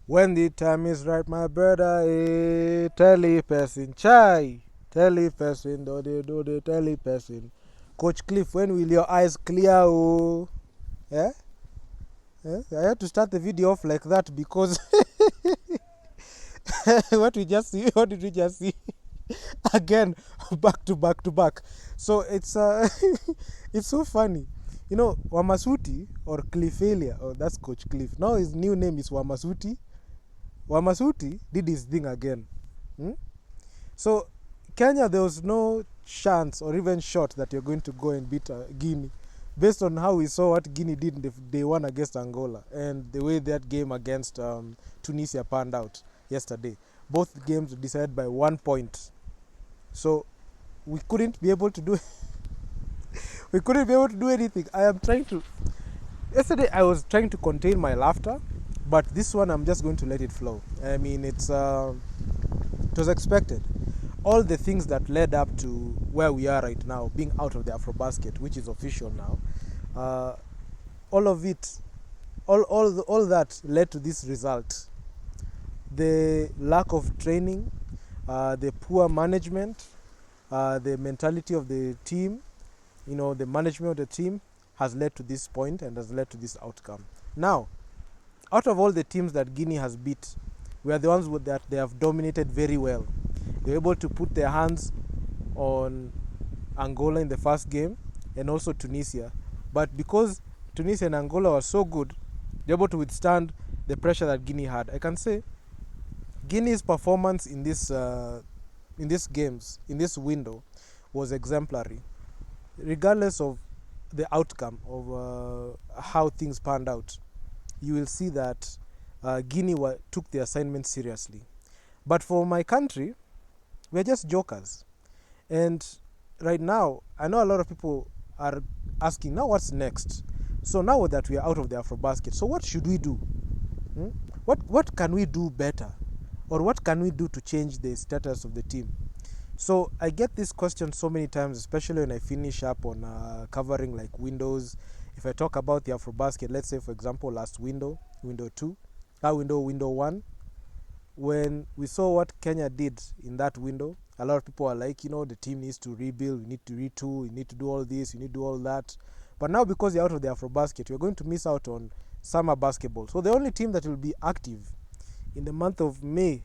When the time is right, my brother, tell a person, chai, tell a person, do they, tell a person. Coach Cliff, when will your eyes clear? Oh, yeah? Yeah? I had to start the video off like that because what did we just see? Again, back to back to back. So it's it's so funny. You know, Wamasuti or Cliffalia, oh, that's Coach Cliff. Now his new name is Wamasuti. Wamasuti did his thing again. Hmm? So Kenya, there was no chance or even shot that you're going to go and beat Guinea, based on how we saw what Guinea did in the day one against Angola and the way that game against Tunisia panned out yesterday. Both games decided by 1 point. So we couldn't be able to do we couldn't be able to do anything. I am trying to. Yesterday I was trying to contain my laughter, but this one I'm just going to let it flow. I mean, it was expected. All the things that led up to where we are right now, being out of the Afrobasket, which is official now, all of it, all that led to this result. The lack of training, the poor management, the mentality of the team, the management of the team has led to this point and has led to this outcome. Now, out of all the teams that Guinea has beat, we are the ones that they have dominated very well. They were able to put their hands on Angola in the first game and also Tunisia. But because Tunisia and Angola were so good, they were able to withstand the pressure that Guinea had. I can say Guinea's performance in this games, in this window, was exemplary. Regardless of the outcome of how things panned out, you will see that Guinea took the assignment seriously. But for my country, we're just jokers. And right now, I know a lot of people are asking, now what's next? So now that we are out of the Afrobasket, so what should we do? What can we do better? Or what can we do to change the status of the team? So I get this question so many times, especially when I finish up on covering like windows. If I talk about the Afrobasket, let's say for example last window 2, window 1, when we saw what Kenya did in that window, a lot of people are like, the team needs to rebuild, we need to retool, we need to do all this, we need to do all that. But now because you're out of the Afrobasket, you're going to miss out on summer basketball. So the only team that will be active in the month of May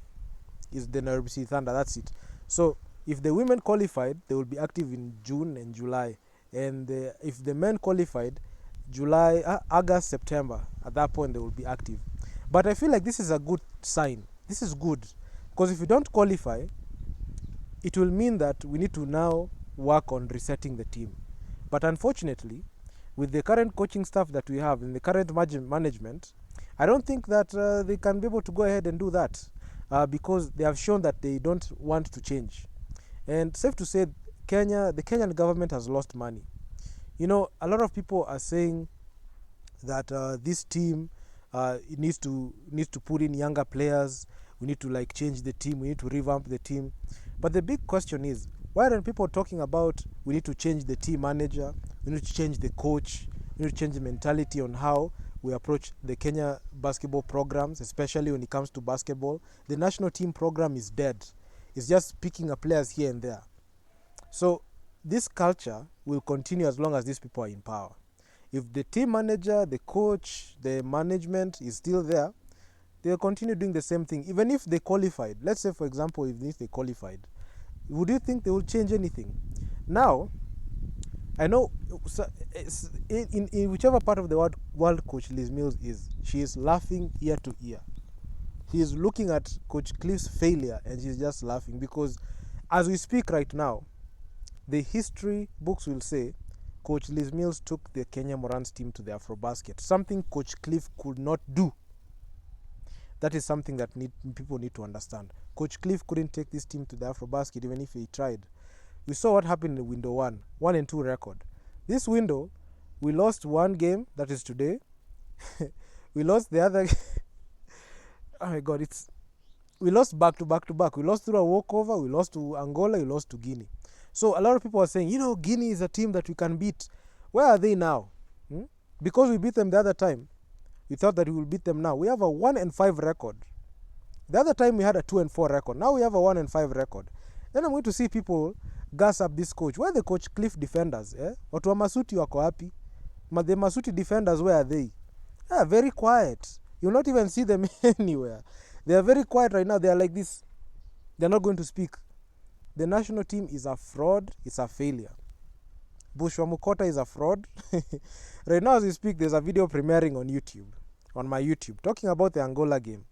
is the Nairobi City Thunder. That's it. So if the women qualified, they will be active in June and July. And if the men qualified, August, September, at that point they will be active. But I feel like this is a good sign. This is good. Because if we don't qualify, it will mean that we need to now work on resetting the team. But unfortunately, with the current coaching staff that we have in the current management, I don't think that they can be able to go ahead and do that because they have shown that they don't want to change. And safe to say, the Kenyan government has lost money. A lot of people are saying that this team it needs to put in younger players. We need to change the team. We need to revamp the team. But the big question is, why aren't people talking about we need to change the team manager, we need to change the coach, we need to change the mentality on how we approach the Kenya basketball programs, especially when it comes to basketball. The national team program is dead. It's just picking up players here and there. So this culture will continue as long as these people are in power. If the team manager, the coach, the management is still there, they'll continue doing the same thing. Even if they qualified, let's say for example, even if they qualified, would you think they will change anything? Now, I know in whichever part of the world Coach Liz Mills is, she is laughing ear to ear. He is looking at Coach Cliff's failure and she's just laughing because as we speak right now, the history books will say Coach Liz Mills took the Kenya Morans team to the Afrobasket, something Coach Cliff could not do. That is something that people need to understand. Coach Cliff couldn't take this team to the Afrobasket even if he tried. We saw what happened in window 1 and 2 record. This window, we lost one game, that is today. We lost the other oh my God, we lost back to back to back. We lost through a walkover, we lost to Angola, we lost to Guinea. So a lot of people are saying, Guinea is a team that we can beat. Where are they now? Because we beat them the other time, we thought that we will beat them now. We have a 1-5 record The other time we had a 2-4 record. Now we have a 1-5 record. Then I'm going to see people gas up this coach. Where are the Coach Cliff defenders? Watu wa Masuti wako wapi? The Masuti defenders, where are they? Very quiet. You'll not even see them anywhere. They are very quiet right now. They are like this. They're not going to speak. The national team is a fraud. It's a failure. Bushwa Mukota is a fraud. Right now as we speak, there's a video premiering on YouTube, on my YouTube, talking about the Angola game.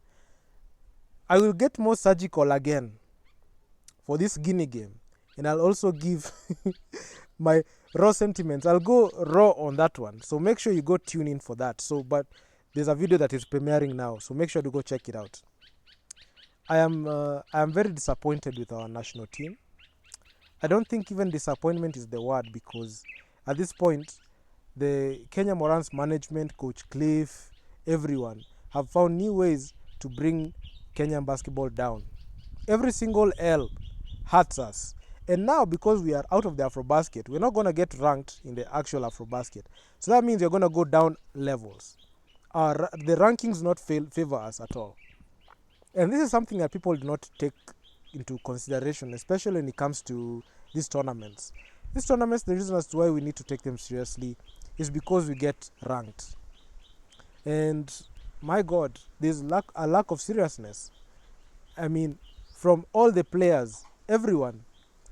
I will get more surgical again for this Guinea game. And I'll also give my raw sentiments. I'll go raw on that one. So make sure you go tune in for that. But there's a video that is premiering now. So make sure to go check it out. I am very disappointed with our national team. I don't think even disappointment is the word, because at this point, the Kenya Morans management, Coach Cliff, everyone have found new ways to bring Kenyan basketball down. Every single L hurts us. And now, because we are out of the AfroBasket, we're not going to get ranked in the actual AfroBasket. So that means we're going to go down levels. The rankings not favor us at all. And this is something that people do not take into consideration, especially when it comes to these tournaments. These tournaments, the reason as to why we need to take them seriously is because we get ranked. And my God, there's a lack of seriousness. I mean, from all the players, everyone.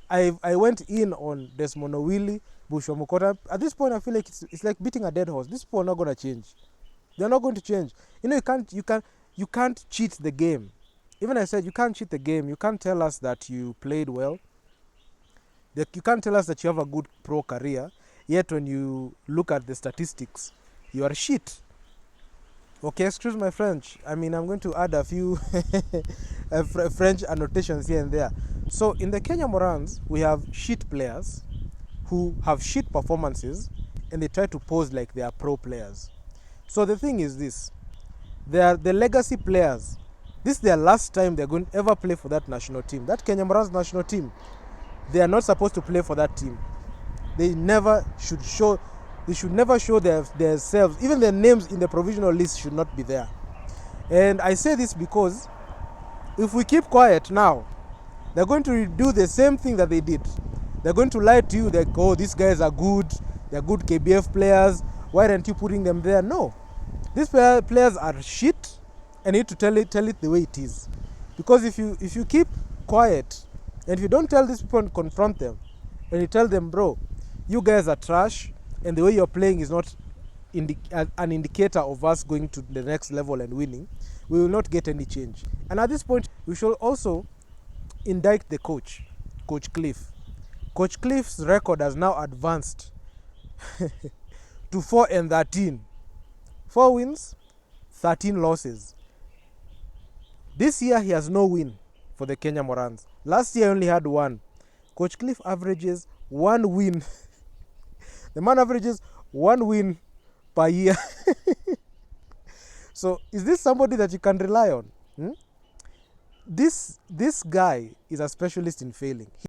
I went in on Desmond Owili, Bushwa Mukota. At this point, I feel like it's like beating a dead horse. These people are not going to change. They're not going to change. You know, you can't cheat the game. Even I said you can't cheat the game. You can't tell us that you played well. You can't tell us that you have a good pro career. Yet when you look at the statistics, you are shit. Okay, excuse my French. I mean, I'm going to add a few French annotations here and there. So in the Kenya Morans, we have shit players who have shit performances, and they try to pose like they are pro players. So the thing is this. They are the legacy players. This is their last time they're going to ever play for that national team. That Kenya Morans national team, they are not supposed to play for that team. They should never show themselves. Even their names in the provisional list should not be there. And I say this because if we keep quiet now, they're going to do the same thing that they did. They're going to lie to you that, oh, these guys are good. They're good KBF players. Why aren't you putting them there? No. These players are shit, and you need to tell it the way it is. Because if you keep quiet, and if you don't tell these people and confront them, and you tell them, bro, you guys are trash, and the way you're playing is not an indicator of us going to the next level and winning, we will not get any change. And at this point, we should also indict the coach, Coach Cliff. Coach Cliff's record has now advanced to 4-13. 4 wins, 13 losses. This year, he has no win for the Kenya Morans. Last year, he only had 1. Coach Cliff averages 1 win. The man averages 1 win per year. So, is this somebody that you can rely on? This guy is a specialist in failing.